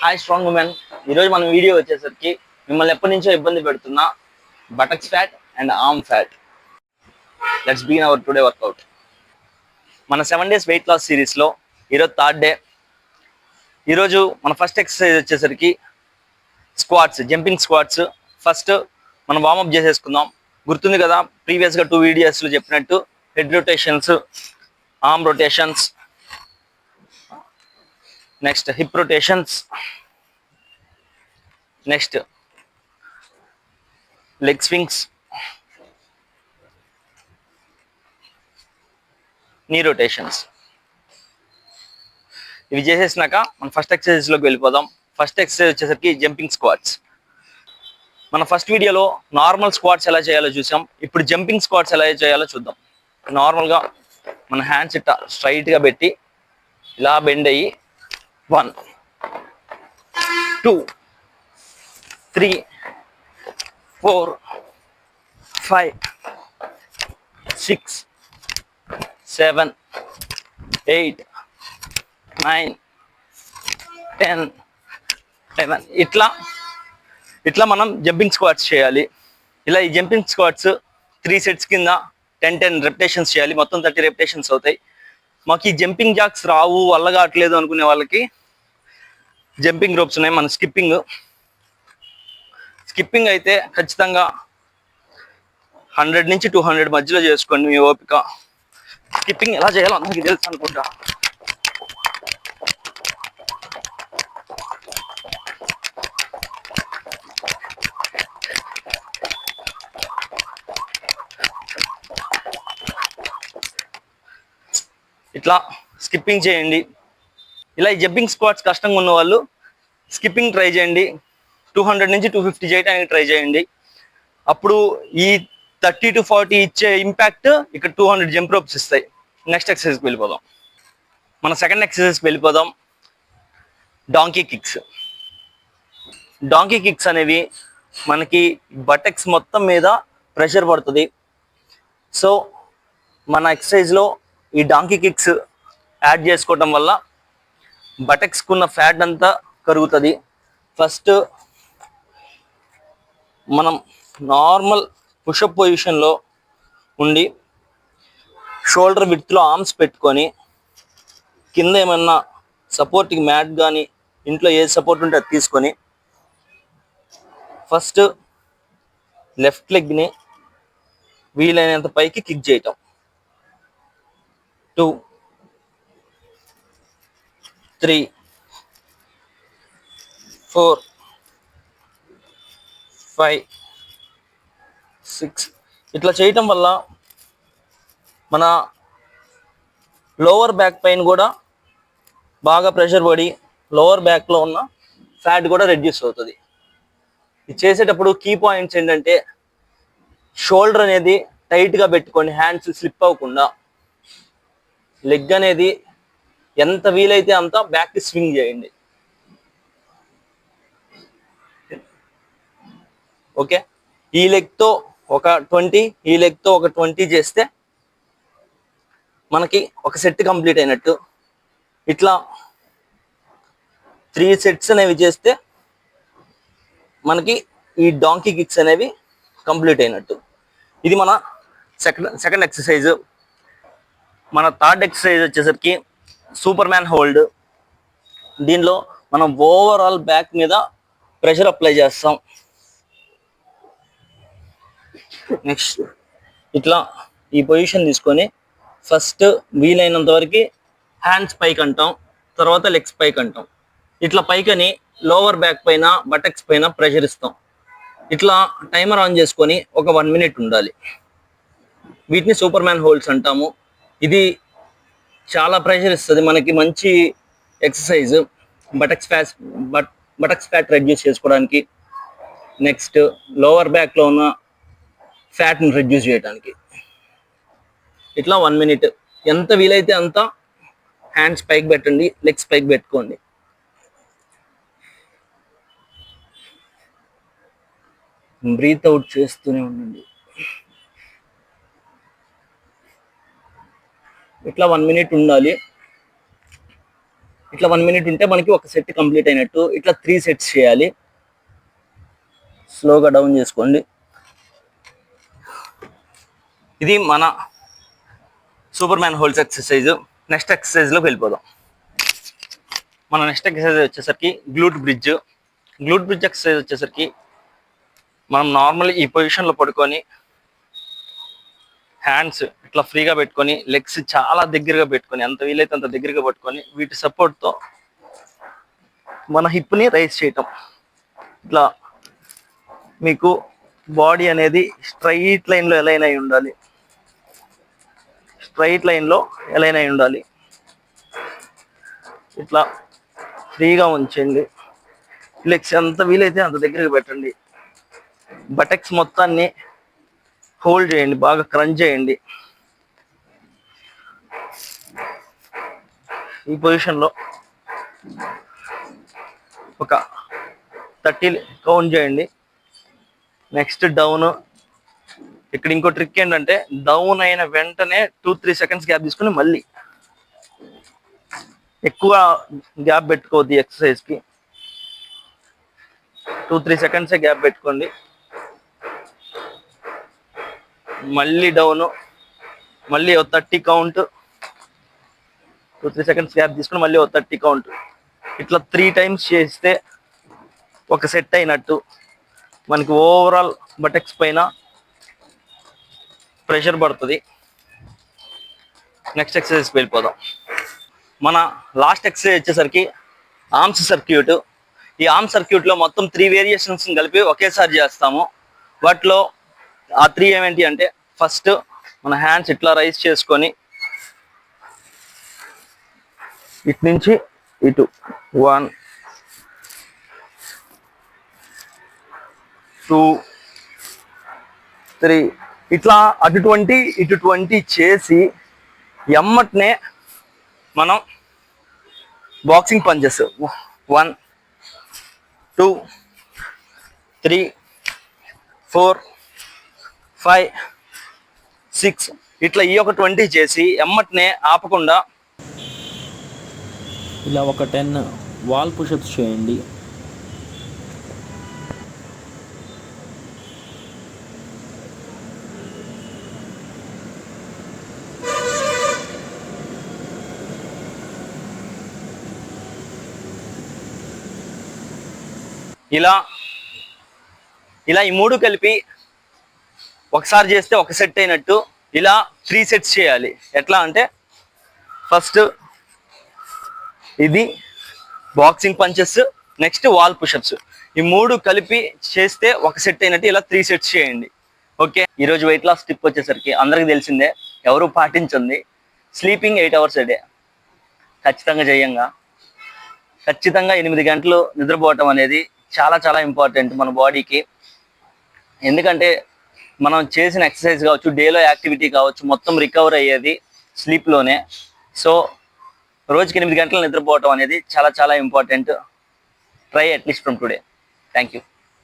Hi strong women. ఈరోజు మన video వచ్చేసరికి మిమ్మల్ని ఎప్పటి నుంచో ఇబ్బంది పెడుతున్న buttocks fat and arm fat. Let's begin our today workout. మన 7 days వెయిట్ లాస్ సిరీస్లో ఈరోజు 3rd డే. ఈరోజు మన ఫస్ట్ ఎక్సర్సైజ్ వచ్చేసరికి స్క్వాట్స్, జంపింగ్ స్క్వాట్స్. ఫస్ట్ మనం వార్మప్ చేసేసుకుందాం. గుర్తుంది కదా, ప్రీవియస్గా 2 వీడియోస్లో చెప్పినట్టు head rotations, arm rotations, next hip rotations, next leg swings, నీ రొటేషన్స్. ఇవి చేసేసినాక మనం ఫస్ట్ ఎక్సర్సైజ్లోకి వెళ్ళిపోదాం. ఫస్ట్ ఎక్సర్సైజ్ వచ్చేసరికి జంపింగ్ స్క్వాట్స్. మన ఫస్ట్ వీడియోలో నార్మల్ స్క్వాట్స్ ఎలా చేయాలో చూసాం. ఇప్పుడు జంపింగ్ స్క్వాట్స్ ఎలా చేయాలో చూద్దాం. నార్మల్గా మన హ్యాండ్స్ ఇట్లా స్ట్రైట్గా పెట్టి ఇలా బెండ్ అయ్యి 1 2 3 4 5 6 7 8 9 10 11 ఇట్లా మనం జంపింగ్ స్క్వాట్స్ చేయాలి. ఇలా ఈ జంపింగ్ స్క్వాట్స్ 3 sets కింద 10 రెప్యుటేషన్స్ చేయాలి. మొత్తం 30 రెప్యుటేషన్స్ అవుతాయి. మాకు ఈ జంపింగ్ జాక్స్ రావు, వల్ల కావట్లేదు అనుకునే వాళ్ళకి జంపింగ్ రోప్స్ ఉన్నాయి. మన స్కిప్పింగ్ అయితే ఖచ్చితంగా 100 నుంచి 200 మధ్యలో చేసుకోండి మీ ఓపిక. స్కిప్పింగ్ ఎలా చేయాలో అందరికీ తెలుసు అనుకుంటా. ఇట్లా స్కిప్పింగ్ చేయండి. ఇలా ఈ జంపింగ్ స్క్వాట్స్ కష్టంగా ఉన్న వాళ్ళు స్కిప్పింగ్ ట్రై చేయండి. 200 నుంచి 250 చేయడానికి ట్రై చేయండి. అప్పుడు ఈ 30 to 40 ఇచ్చే ఇంపాక్ట్ ఇక్కడ 200 జంప్ రోప్స్ ఇస్తాయి. నెక్స్ట్ ఎక్సర్సైజ్కి వెళ్ళిపోదాం. మన సెకండ్ ఎక్సర్సైజ్కి వెళ్ళిపోదాం. Donkey kicks. డాంకీ కిక్స్ అనేవి మనకి బటెక్స్ మొత్తం మీద ప్రెషర్ పడుతుంది. సో మన ఎక్సర్సైజ్లో ఈ డాంకీ కిక్స్ యాడ్ చేసుకోవటం వల్ల బటెక్స్కున్న ఫ్యాట్ అంతా కరుగుతుంది. ఫస్ట్ మనం నార్మల్ పుషప్ పొజిషన్లో ఉండి షోల్డర్ విడ్త్లో ఆర్మ్స్ పెట్టుకొని కింద ఏమన్నా సపోర్టింగ్ మ్యాట్ కానీ ఇంట్లో ఏ సపోర్ట్ ఉంటే అది తీసుకొని ఫస్ట్ లెఫ్ట్ లెగ్ని వీలైనంత పైకి కిక్ చేయటం. 2 3 4 5 6 ఇట్లా చేయటం వల్ల మన లోవర్ బ్యాక్ పైన కూడా బాగా ప్రెషర్ పడి లోవర్ బ్యాక్లో ఉన్న ఫ్యాట్ కూడా రెడ్యూస్ అవుతుంది. ఇది చేసేటప్పుడు కీ పాయింట్స్ ఏంటంటే షోల్డర్ అనేది టైట్గా పెట్టుకొని హ్యాండ్స్ స్లిప్ అవ్వకుండా, లెగ్ అనేది ఎంత వీలైతే అంత బ్యాక్కి స్వింగ్ చేయండి. ఓకే, ఈ లెగ్తో ఒక 20, ఈ లెగ్తో ఒక 20 చేస్తే మనకి ఒక సెట్ కంప్లీట్ అయినట్టు. ఇట్లా 3 sets అనేవి చేస్తే మనకి ఈ డాంకీ కిక్స్ అనేవి కంప్లీట్ అయినట్టు. ఇది మన సెకండ్ ఎక్సర్సైజ్. మన థర్డ్ ఎక్సర్సైజ్ వచ్చేసరికి సూపర్ మ్యాన్ హోల్డ్. దీనిలో మనం ఓవరాల్ బ్యాక్ మీద ప్రెషర్ అప్లై చేస్తాం. నెక్స్ట్ ఇట్లా ఈ పొజిషన్ తీసుకొని ఫస్ట్ వీలైనంత వరకు హ్యాండ్స్ పైకి అంటాం, తర్వాత లెగ్స్ పైకి అంటాం. ఇట్లా పైకని లోవర్ బ్యాక్ పైన బటక్స్ పైన ప్రెషర్ ఇస్తాం. ఇట్లా టైమర్ ఆన్ చేసుకొని ఒక 1 minute ఉండాలి. వీటిని సూపర్ మ్యాన్ హోల్డ్స్ అంటాము. ఇది చాలా ప్రెషర్ ఇస్తుంది మనకి. మంచి ఎక్సర్సైజ్ బటక్స్ ఫ్యాట్ రెడ్యూస్ చేసుకోవడానికి, నెక్స్ట్ లోవర్ బ్యాక్లో ఉన్న ఫ్యాట్ని రెడ్యూస్ చేయడానికి. ఇట్లా 1 minute ఎంత వీలైతే అంత హ్యాండ్స్ పైకి పెట్టండి, లెగ్స్ పైకి పెట్టుకోండి. బ్రీత్ అవుట్ చేస్తూనే ఉండండి. ఇట్లా 1 minute ఉండాలి. ఇట్లా 1 మినిట్ ఉంటే మనకి ఒక సెట్ కంప్లీట్ అయినట్టు. ఇట్లా 3 సెట్స్ చేయాలి. స్లోగా డౌన్ చేసుకోండి. ఇది మన superman holds exercise. Next ఎక్సర్సైజ్లోకి వెళ్ళిపోదాం. మన నెక్స్ట్ ఎక్సర్సైజ్ వచ్చేసరికి glute bridge. Glute bridge exercise వచ్చేసరికి మనం నార్మల్ ఈ పొజిషన్లో పడుకొని హ్యాండ్స్ ఇట్లా ఫ్రీగా పెట్టుకొని లెగ్స్ చాలా దగ్గరగా పెట్టుకొని ఎంత వీలైతే అంత దగ్గరగా పట్టుకొని వీటి సపోర్ట్తో మన హిప్ని రైజ్ చేయటం. ఇట్లా మీకు బాడీ అనేది స్ట్రైట్ లైన్లో ఎలైన్ అయి ఉండాలి. స్ట్రైట్ లైన్లో ఎలైన్ అయి ఉండాలి. ఇట్లా ఫ్రీగా ఉంచండి. లెగ్స్ ఎంత వీలైతే అంత దగ్గరగా పెట్టండి. బటెక్స్ మొత్తాన్ని హోల్డ్ చేయండి, బాగా క్రంచ్ చేయండి. ఈ పొజిషన్లో ఒక 30 కౌంట్ చేయండి. Next down. ఇక్కడ ఇంకో ట్రిక్ ఏంటంటే డౌన్ అయిన వెంటనే 2-3 సెకండ్స్ గ్యాప్ తీసుకుని మళ్ళీ ఎక్కువ గ్యాప్ పెట్టుకోవద్దు. ఎక్సర్సైజ్కి 2-3 సెకండ్సే గ్యాప్ పెట్టుకోండి. మళ్ళీ డౌను, మళ్ళీ 30 కౌంట్, 2-3 సెకండ్స్ గ్యాప్ తీసుకుని మళ్ళీ 30 కౌంట్. ఇట్లా 3 టైమ్స్ చేస్తే ఒక సెట్ అయినట్టు. మనకి ఓవరాల్ బటెక్స్ పైన ప్రెషర్ పడుతుంది. నెక్స్ట్ ఎక్సర్సైజ్కి వెళ్ళిపోదాం. మన లాస్ట్ ఎక్సర్సైజ్ వచ్చేసరికి ఆర్మ్స్ సర్క్యూట్. ఈ ఆర్మ్ సర్క్యూట్లో మొత్తం 3 వేరియేషన్స్ కలిపి ఒకేసారి చేస్తాము. వాటిలో ఆ 3 ఏమేంటి అంటే, ఫస్ట్ మన హ్యాండ్స్ ఇట్లా రైజ్ చేసుకొని ఇటు నుంచి ఇటు 1 2 3 ఇట్లా అటు 20 ఇటు 20 చేసి ఎమ్మటనే మనం బాక్సింగ్ పంచెస్ 1 2 3 4 5 6 ఇట్లా ఈ ఒక 20 చేసి ఎమ్మటనే ఆపకుండా ఇలా ఒక 10 వాల్ పుషప్స్ చేయండి. ఇలా ఈ 3 కలిపి ఒకసారి చేస్తే ఒక సెట్ అయినట్టు. ఇలా 3 సెట్స్ చేయాలి. ఎట్లా అంటే, ఫస్ట్ ఇది boxing punches, next wall push-ups. ఈ 3 కలిపి చేస్తే ఒక సెట్ అయినట్టు. ఇలా 3 సెట్స్ చేయండి. ఓకే. ఈరోజు వెయిట్ లాస్ టిప్ వచ్చేసరికి అందరికి తెలిసిందే, ఎవరు పాటించండి. స్లీపింగ్ 8 అవర్స్ a డే ఖచ్చితంగా చేయంగా. ఖచ్చితంగా 8 గంటలు నిద్రపోవటం అనేది చాలా చాలా ఇంపార్టెంట్ మన బాడీకి. ఎందుకంటే మనం చేసిన ఎక్సర్సైజ్ కావచ్చు, డేలో యాక్టివిటీ కావచ్చు, మొత్తం రికవర్ అయ్యేది స్లీప్లోనే. సో రోజుకి 8 గంటలు నిద్రపోవటం అనేది చాలా చాలా important. Try at least from today. Thank you.